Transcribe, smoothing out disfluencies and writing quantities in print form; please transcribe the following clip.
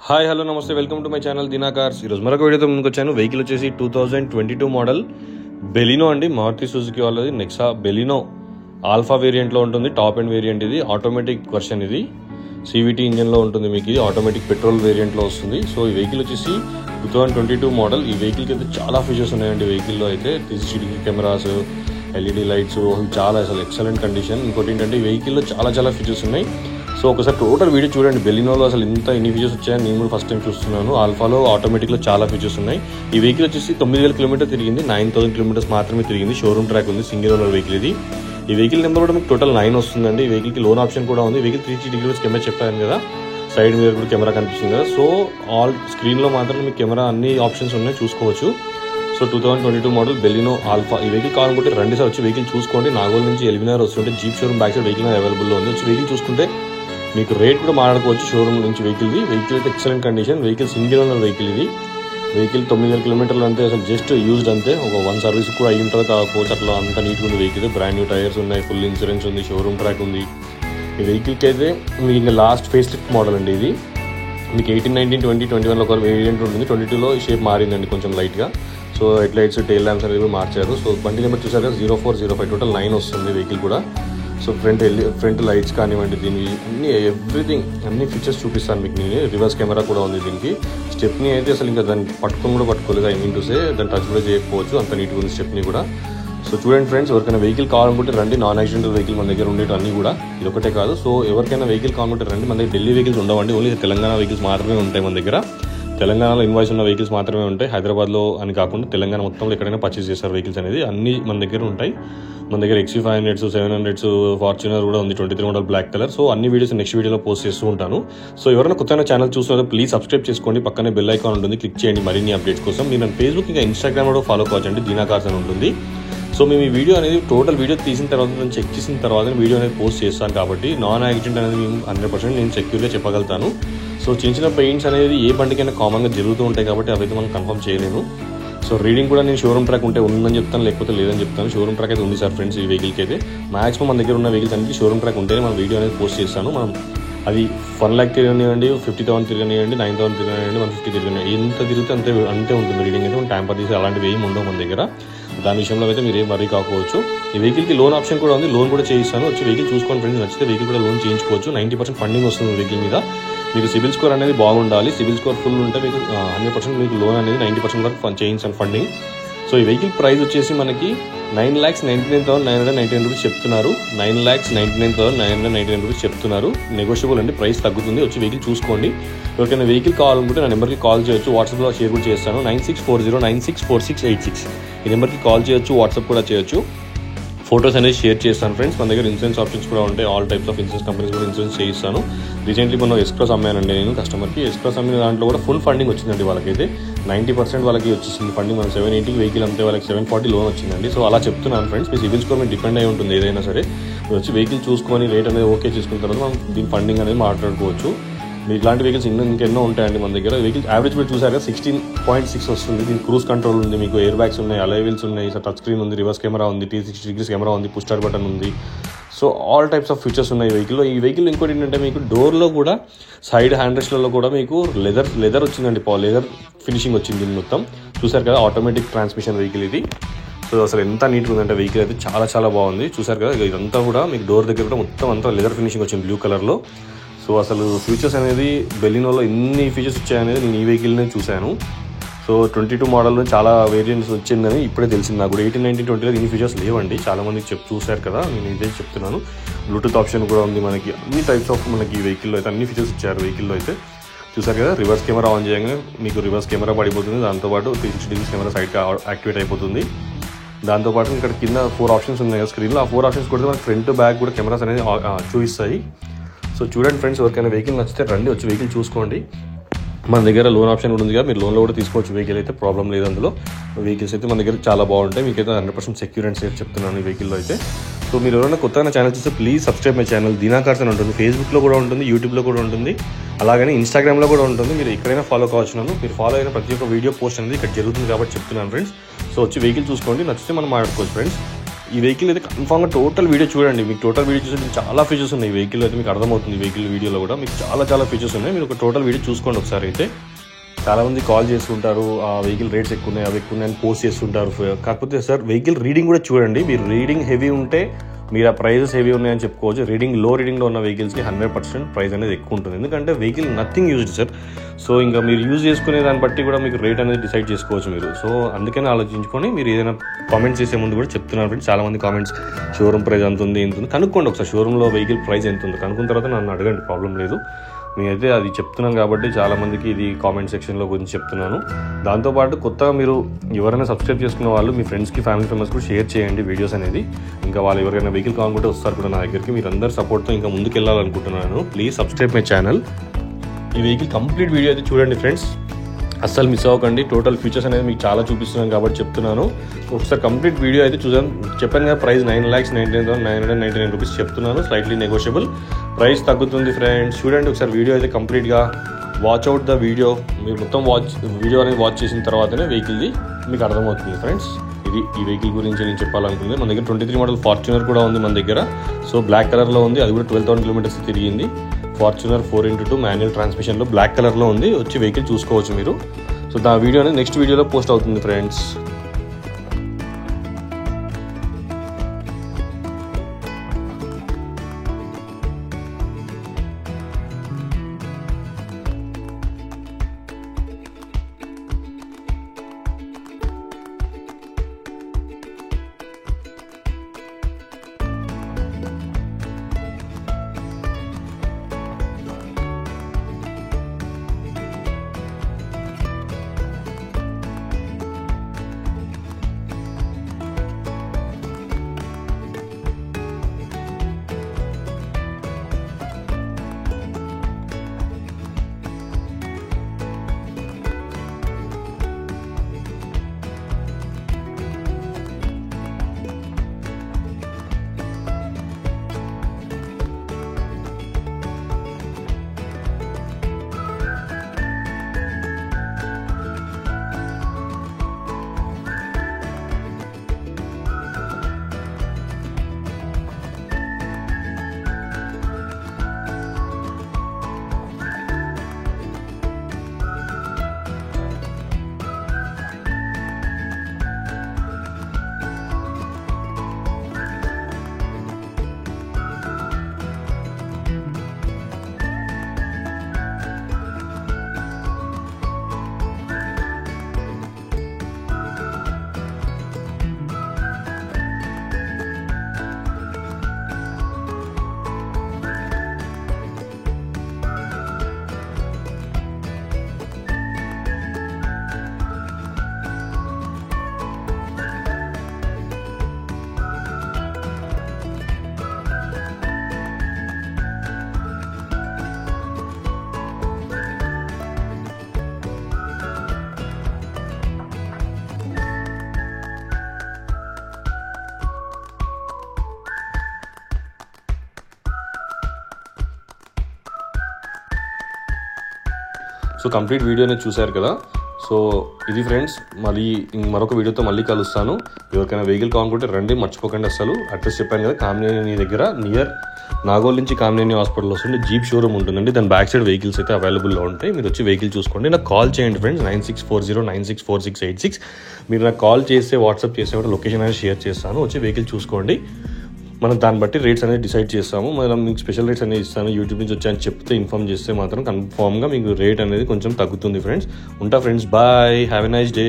Hi hello నమస్తే welcome to my channel Deena cars. ఈరోజు మరొక వీడియోతో ముందుకు వచ్చాను. వెహికల్ వచ్చేసి 2022 మోడల్ బెలినో అండి, మారుతి సుజుకి వాళ్ళది నెక్సా బెలినో ఆల్ఫా వేరియంట్లో ఉంటుంది. టాప్ ఎండ్ వేరియంట్ ఇది, ఆటోమేటిక్ వర్షన్ ఇది, CVT ఇంజన్లో ఉంటుంది. మీకు ఇది ఆటోమేటిక్ పెట్రోల్ వేరియంట్లో వస్తుంది. సో ఈ వెహికల్ వచ్చేసి 2022 మోడల్. ఈ వెహికల్కి అయితే చాలా ఫీచర్స్ ఉన్నాయండి. వెహికల్లో అయితే CCTV కెమెరాస్, LED లైట్స్, చాలా అసలు ఎక్సలెంట్ కండిషన్. ఇంకోటి ఏంటంటే ఈ వెహికల్లో చాలా ఫీచర్స్ ఉన్నాయి. సో ఒకసారి టోటల్ వీడియో చూడండి. బెలినోలో అసలు ఎన్ని ఫీచర్స్ వచ్చాయని నేను కూడా ఫస్ట్ టైం చూస్తున్నాను. ఆల్ఫాలో ఆటోమేటిక్లో చాలా ఫీచర్స్ ఉన్నాయి. ఈ వెహికల్ వచ్చేసి 9000 కిలోమీటర్ తిరిగింది, 9000 కిలోమీటర్స్ మాత్రమే తిరిగింది. షోరూమ్ ట్రాక్ ఉంది, సింగిల్ ఓనర్ వెహికల్ ఇది. ఈ వెహికల్ నెంబర్ కూడా మీకు టోటల్ 9 వస్తుందండి. ఈ వెహికల్కి లోన్ ఆప్షన్ కూడా ఉంది. వెహికల్ 360 డిగ్రీస్ కెమెరా చెప్పాను కదా, సైడ్ మీద కూడా కెమెరా కనిపిస్తుంది కదా. సో ఆల్ స్క్రీన్లో మాత్రం మీకు కెమెరా అన్ని ఆప్షన్స్ ఉన్నాయి, చూసుకోవచ్చు. So 2022 model Baleno alpha. ఈ వెహికల్ కావాలనుకుంటే రండి సార్, వచ్చి వెహికల్ చూసుకోండి. నాగోల్ నుంచి ఎలిమినార్ వస్తుంటే jeep showroom back side vehicle అవైలబుల్లో ఉంది. వచ్చి వెహికల్ చూసుకుంటే మీకు రేట్ కూడా మాట్లాడుకోవచ్చు. షోరూమ్ నుంచి వెహికల్ అయితే excellent condition. Vehicle single owner vehicle ఇది. వెహికల్ 9000 కిలోమీటర్లు అంతే, అసలు జస్ట్ యూజ్డ్ అంతే. ఒక 1 సర్వీస్ కూడా అయ్యి ఉంటుంది కాకపోతే, అట్లా అంత నీట్గా ఉంది వెహికల్. బ్రాండ్ న్యూ టైర్స్ ఉన్నాయి, ఫుల్ ఇన్సూరెన్స్ ఉంది, షోరూమ్ ట్రాక్ ఉంది. ఈ వెహికల్కి అయితే మీకు ఇంకా లాస్ట్ ఫేస్ లిఫ్ట్ మోడల్ అండి ఇది. మీకు 18, 19, 20, 21లో ఒక వేరియంట్ ఉంటుంది. 22లో షేప్ మారిందండి కొంచెం లైట్గా. So head lights, tile lamps అనేది కూడా మార్చారు. సో బండి నెంబర్ చూసారు 0405, టోటల్ 9 వస్తుంది వెహికల్ కూడా. సో ఫ్రంట్ లైట్స్ కానివ్వండి, దీనికి అన్ని ఫీచర్స్ చూపిస్తాను మీకు నేను. రివర్స్ కెమెరా కూడా ఉంది దీనికి. స్టెప్ని అయితే అసలు ఇంకా దాన్ని పట్టుకోలేదు. ఐ మీన్ టు సే దాన్ని టచ్ కూడా చేయకపోవచ్చు, అంత నీట్గా ఉంది స్టెప్ని కూడా. సో చూడండి ఫ్రెండ్స్, ఎవరికైనా వెహికల్ కావాలనుకుంటే రండి. నాన్ యాక్సిడెంటల్ వెహికల్ మన దగ్గర ఉండేవి అన్నీ కూడా, ఇది ఒకటే కాదు. సో ఎవరికైనా వెహికల్ కావాలంటే రండి. మన దగ్గర ఢిల్లీ వెహికల్స్ ఉండవండి, ఓన్లీ తెలంగాణ వెహికల్స్ మాత్రమే ఉంటాయి మన దగ్గర. తెలంగాణలో ఇన్వాయిస్ ఉన్న వెహికల్స్ మాత్రమే ఉంటాయి. హైదరాబాద్లో అని కాకుండా తెలంగాణ మొత్తంలో ఎక్కడైనా పర్చేస్ చేస్తారు వెహికల్స్ అనేది, అన్ని మన దగ్గర ఉంటాయి. మన దగ్గర XC500, 700, ఫార్చునర్ కూడా ఉంది, 23 మోడల్ బ్లాక్ కలర్. సో అన్ని వీడియోస్ నెక్స్ట్ వీడియోలో పోస్ట్ చేస్తూ ఉంటాను. సో ఎవరైనా కొత్తగా ఛానల్ చూస్తున్నారో ప్లీజ్ సబ్స్క్రైబ్ చేసుకోండి. పక్కనే బెల్ ఐకాన్ ఉంటుంది, క్లిక్ చేయండి మరిన్ని అప్డేట్స్ కోసం. మీరు నన్ను ఫేస్బుక్ ఇంకా ఇన్స్టాగ్రామ్ కూడా ఫాలో కావచ్చండి, దీనా కార్స్ అని ఉంటుంది. సో మేము ఈ వీడియో అనేది టోటల్ వీడియో తీసిన తర్వాత నేను చెక్ చేసిన తర్వాత వీడియో అనేది పోస్ట్ చేస్తాను కాబట్టి నాన్ యాక్సిడెంట్ అనేది మేము 100% నేను సెక్యూర్గా చెప్పగలుగుతాను. సో చిన్న పెయింట్స్ అనేది ఏ బండికైనా కామన్గా జరుగుతూ ఉంటాయి కాబట్టి అవైతే మనం కన్ఫర్మ్ చేయలేము. సో రీడింగ్ కూడా నేను షోరూమ్ ట్రాక్ ఉంటే ఉందని చెప్తాను, లేకపోతే లేదని చెప్తాను. షోరూమ్ ట్రాక్ అయితే ఉంది సార్ ఫ్రెండ్స్ ఈ వెహికల్కి అయితే. మాక్సిమం మన దగ్గర ఉన్న వెహికల్స్ అనేది షోరూమ్ ట్రాక్ ఉంటేనే మనం వీడియో అనేది పోస్ట్ చేస్తాను. మనం అది 1 lakh తిరగనివ్వండి, 50,000 తిరగనివ్వండి, 9,000 తిరగనివ్వండి, 150 తిరగనివ్వండి, ఎంత తిరిగితే అంతే ఉంటుంది రీడింగ్ అయితే. మనం ట్యాంపర్ తీసి అలాంటివి ఏమి ఉండవు మన దగ్గర. దాని విషయంలో అయితే మీరు ఏం వరీ కాకపోవచ్చు. ఈ వెహికల్కి లోన్ ఆప్షన్ కూడా ఉంది, లోన్ కూడా చేయిస్తాను. వచ్చి వెహికల్ చూసుకొని ఫ్రెండ్స్, నచ్చితే వెహికల్ కూడా లోన్ చేయించుకోవచ్చు. 90% ఫండింగ్ వస్తుంది వెహికల్ మీద. మీకు సిబిల్ స్కోర్ అనేది బాగుండాలి. సిబిల్ స్కోర్ ఫుల్ ఉంటే మీకు 100% మీకు లోన్ అనేది 90% వరకు చేయించాను ఫండింగ్. సో ఈ వెహికల్ ప్రైస్ వచ్చేసి మనకి 9,99,999 రూపీస్ చెప్తున్నారు. 9,99,999 రూపీస్ చెప్తున్నారు. నెగోషియబుల్ అండి, ప్రైస్ తగ్గుతుంది. వచ్చి వెహికల్ చూసుకోండి. ఎవరికైనా వెహికల్ కావాలనుకుంటే నా నెంబర్కి కాల్ చేయొచ్చు, వాట్సాప్లో షేర్ కూడా చేస్తాను. 9640964686 ఈ నెంబర్కి కాల్ చేయొచ్చు, వాట్సాప్ కూడా చేయొచ్చు. ఫొటోస్ అనేది షేర్ చేస్తాను ఫ్రెండ్స్. మన దగ్గర ఇన్సూరెన్స్ ఆప్షన్స్ కూడా ఉంటాయి. All types of insurance companies కూడా ఇన్సూరెన్స్ చేయిస్తాను. రీసెంట్లీ మనం ఎక్స్ప్రెస్ అమ్మానండి నేను కస్టమర్కి. ఎక్స్ప్రెస్ అమ్మిన దాంట్లో కూడా ఫుల్ ఫండింగ్ వచ్చిందండి వాళ్ళకైతే. 90% వాళ్ళకి వచ్చేసింది ఫండింగ్. మనం 780కి వెహికల్ అమ్మితే వాళ్ళకి 740 లోన్ వచ్చిందండి. సో అలా చెప్తున్నాను ఫ్రెండ్స్. మీ సిబిల్ స్కోర్ మీద డిపెండ్ అయి ఉంటుంది ఏదైనా సరే. వచ్చి వెహికల్ చూసుకొని రేట్ అనేది ఓకే చేసుకున్న తర్వాత మనం దీని ఫండింగ్ అనేది మాట్లాడుకోవచ్చు. మీకు ఇలాంటి వెహికల్స్ ఇంకెన్నో ఉంటాయండి మన దగ్గర. వెహికల్ యావరేజ్ మీరు చూసారా 16.6 వస్తుంది. దీనికి క్రూజ్ కంట్రోల్ ఉంది, మీకు ఎయిర్ బ్యాగ్స్ ఉన్నాయి, అలై వీల్స్ ఉన్నాయి, టచ్ స్క్రీన్ ఉంది, రివర్స్ కెమెరా ఉంది, 360 డిగ్రీస్ కెమెరా ఉంది, పుష్ స్టార్ట్ బటన్ ఉంది. So all types of features ఉన్నాయి ఈ వెహికల్లో. ఈ వెహికల్ ఇంకోటి ఏంటంటే మీకు డోర్లో కూడా సైడ్ హ్యాండ్ రెస్ట్లలో కూడా మీకు లెదర్ వచ్చిందండి, లెదర్ ఫినిషింగ్ వచ్చింది దీన్ని మొత్తం. చూసారు కదా, ఆటోమేటిక్ ట్రాన్స్మిషన్ వెహికల్ ఇది. సో అసలు ఎంత నీట్గా ఉందంటే వెహికల్ అయితే చాలా బాగుంది. చూసారు కదా, ఇదంతా కూడా మీకు డోర్ దగ్గర కూడా మొత్తం అంతా లెదర్ ఫినిషింగ్ వచ్చింది బ్లూ కలర్లో. సో అసలు ఫీచర్స్ అనేది బెలినోలో ఎన్ని ఫీచర్స్ వచ్చాయనేది నేను ఈ వెహికల్నే చూశాను. సో 22 మోడల్లో చాలా వేరియంట్స్ వచ్చిందని ఇప్పుడే తెలిసింది నాకు. 18, 19, 20లో ఇన్ని ఫీచర్స్ లేవండి. చాలామంది చూశారు కదా, నేను ఇదే చెప్తున్నాను. బ్లూటూత్ ఆప్షన్ కూడా ఉంది మనకి. అన్ని టైప్స్ ఆఫ్ మనకి ఈ వెహికల్లో అయితే అన్ని ఫీచర్స్ ఇచ్చారు వెహికల్లో అయితే. చూసారు కదా, రివర్స్ కెమెరా ఆన్ చేయగానే మీకు రివర్స్ కెమెరా పడిపోతుంది. దాంతోపాటు 360 డిగ్రీస్ కెమెరా సైడ్కి యాక్టివేట్ అయిపోతుంది. దాంతోపాటు ఇక్కడ కింద 4 ఆప్షన్స్ ఉన్నాయి కదా స్క్రీన్లో. ఆ 4 ఆప్షన్స్ కూడా మనకి ఫ్రంట్ బ్యాక్ కూడా కెమెరాస్ అనేది చూపిస్తాయి. సో చూడండి ఫ్రెండ్స్, ఎవరికైనా వెహికల్ నచ్చితే రండి, వచ్చి వెహికల్ చూసుకోండి. మన దగ్గర లోన్ ఆప్షన్ కూడా ఉంది కదా, మీరు లోన్లో కూడా తీసుకోవచ్చు వెహికల్ అయితే, ప్రాబ్లం లేదు అందులో. వెహికల్స్ అయితే మన దగ్గర చాలా బాగుంటాయి. మీకైతే 100% సెక్యూర్ అండ్ సేఫ్ చెప్తున్నాను ఈ వెహికల్లో అయితే. సో మీరు ఎవరైనా కొత్తగా ఛానల్ చూస్తే please subscribe my channel Deena cars అని ఉంటుంది. ఫేస్బుక్లో కూడా ఉంటుంది, యూట్యూబ్లో కూడా ఉంటుంది, అలాగనే ఇన్స్టాగ్రామ్లో కూడా ఉంటుంది. మీరు ఎక్కడైనా ఫాలో కావచ్చు. మీరు ఫాలో అయిన ప్రతి ఒక్క వీడియో పోస్ట్ అనేది ఇక్కడ జరుగుతుంది కాబట్టి చెప్తున్నాను ఫ్రెండ్స్. సో వచ్చి వెహికల్ చూసుకోండి, నచ్చితే మనం మాట్లాడుకోవచ్చు ఫ్రెండ్స్. ఈ వెహికల్ అయితే కన్ఫామ్గా టోటల్ వీడియో చూడండి. మీకు టోటల్ వీడియో చూస్తే మీకు చాలా ఫీచర్స్ ఉన్నాయి. ఈ వెహికల్ అయితే మీకు అర్థమవుతుంది. ఈ వెహికల్ వీడియోలో కూడా మీకు చాలా ఫీచర్స్ ఉన్నాయి. మీరు ఒక టోటల్ వీడియో చూసుకోండి ఒకసారి. అయితే చాలామంది కాల్ చేస్తుంటారు, ఆ వెహికల్ రేట్స్ ఎక్కువ ఉన్నాయి, అవి ఎక్కువ ఉన్నాయని పోస్ట్ చేస్తుంటారు. కాకపోతే సార్ వెహికల్ రీడింగ్ కూడా చూడండి. మీరు రీడింగ్ హెవీ ఉంటే మీరు ఆ ప్రైజెస్ హెవీ ఉన్నాయని చెప్పుకోవచ్చు. లో రీడింగ్లో ఉన్న వెహికల్స్కి 100% ప్రైస్ అనేది ఎక్కువ ఉంటుంది. ఎందుకంటే vehicle nothing used sir. So ఇంకా మీరు యూజ్ చేసుకునే దాన్ని బట్టి కూడా మీకు రేట్ అనేది డిసైడ్ చేసుకోవచ్చు మీరు. సో అందుకని ఆలోచించుకొని మీరు ఏదైనా కామెంట్స్ చేసే ముందు కూడా చెప్తున్నారు ఫ్రెండ్స్. చాలామంది కామెంట్స్ షోరూమ్ ప్రైస్ ఎంత ఉంది కనుక్కోండి ఒకసారి. షోరూంలో వెహికల్ ప్రైస్ ఎంత ఉంది కనుక్కున్న తర్వాత నన్ను అడగండి, ప్రాబ్లం లేదు. నేనైతే అది చెప్తున్నాను కాబట్టి చాలామందికి ఇది కామెంట్ సెక్షన్లో గురించి చెప్తున్నాను. దాంతోపాటు కొత్తగా మీరు ఎవరైనా సబ్స్క్రైబ్ చేసుకున్న వాళ్ళు మీ ఫ్రెండ్స్కి, ఫ్యామిలీ మెంబర్స్ కూడా షేర్ చేయండి వీడియోస్ అనేది. ఇంకా వాళ్ళు ఎవరైనా వెహికల్ కావాలనుకుంటే వస్తారు కూడా నా దగ్గరికి. మీరు అందరు సపోర్ట్తో ఇంకా ముందుకు వెళ్ళాలనుకుంటున్నాను. Please subscribe my channel. ఈ వెహికల్ కంప్లీట్ వీడియో అయితే చూడండి ఫ్రెండ్స్, అస్సలు మిస్ అవ్వకండి. టోటల్ ఫీచర్స్ అనేది మీకు చాలా చూపిస్తున్నాను కాబట్టి చెప్తున్నాను. ఒకసారి కంప్లీట్ వీడియో అయితే చూసాను. చెప్పాను కదా ప్రైస్ 9,99,999 రూపీస్ చెప్తున్నాను. స్లైట్లీ నెగోషియబుల్, ప్రైస్ తగ్గుతుంది ఫ్రెండ్స్. చూడండి ఒకసారి వీడియో అయితే కంప్లీట్గా వాచ్ అవుట్ ద వీడియో. మీరు మొత్తం వీడియో అనేది వాచ్ చేసిన తర్వాతనే వెహికల్ది మీకు అర్థమవుతుంది ఫ్రెండ్స్. ఇది ఈ వెహికల్ గురించి నేను చెప్పాలనుకుంది. మన దగ్గర 23 మోడల్ ఫార్చునర్ కూడా ఉంది మన దగ్గర. సో బ్లాక్ కలర్లో ఉంది, అది కూడా 12,000 కిలోమీటర్స్ తిరిగింది. ఫార్చునర్ 4x2 మాన్యువల్ ట్రాన్స్మిషన్లో బ్లాక్ కలర్లో ఉంది. వచ్చి వెహికల్ చూసుకోవచ్చు మీరు. సో దా వీడియో అనేది నెక్స్ట్ వీడియోలో పోస్ట్ అవుతుంది ఫ్రెండ్స్. సో కంప్లీట్ వీడియోని చూశారు కదా. సో ఇది ఫ్రెండ్స్, మళ్ళీ మరొక వీడియోతో మళ్ళీ కలుస్తాను. ఎవరికైనా వెహికల్ కావాలనుకుంటే రండి, మర్చిపోకండి అసలు. అడ్రస్ చెప్పాను కదా, కామినేని దగ్గర నియర్ నాగోల్ నుంచి కామినేని హాస్పిటల్ వస్తుంటే జీప్ షోరూమ్ ఉంటుందండి. దాని బ్యాక్ సైడ్ వెహికల్స్ అయితే అవైలబుల్లో ఉంటాయి. మీరు వచ్చి వెహికల్ చూసుకోండి. నాకు కాల్ చేయండి ఫ్రెండ్స్, 9640964686. మీరు నాకు కాల్ చేస్తే, వాట్సాప్ చేస్తే కూడా లొకేషన్ అనేది షేర్ చేస్తాను. వచ్చి వెహికల్ చూసుకోండి. మనం దాన్ని బట్టి రేట్స్ అనేది డిసైడ్ చేస్తాము. మనం మీకు స్పెషల్ రేట్స్ అనేది ఇస్తాను. యూట్యూబ్ నుంచి వచ్చాయని చెప్తే, ఇన్ఫార్మ్ చేస్తే మాత్రం కన్ఫామ్గా మీకు రేట్ అనేది కొంచెం తగ్గుతుంది ఫ్రెండ్స్. ఉంటా friends, bye, have a nice day.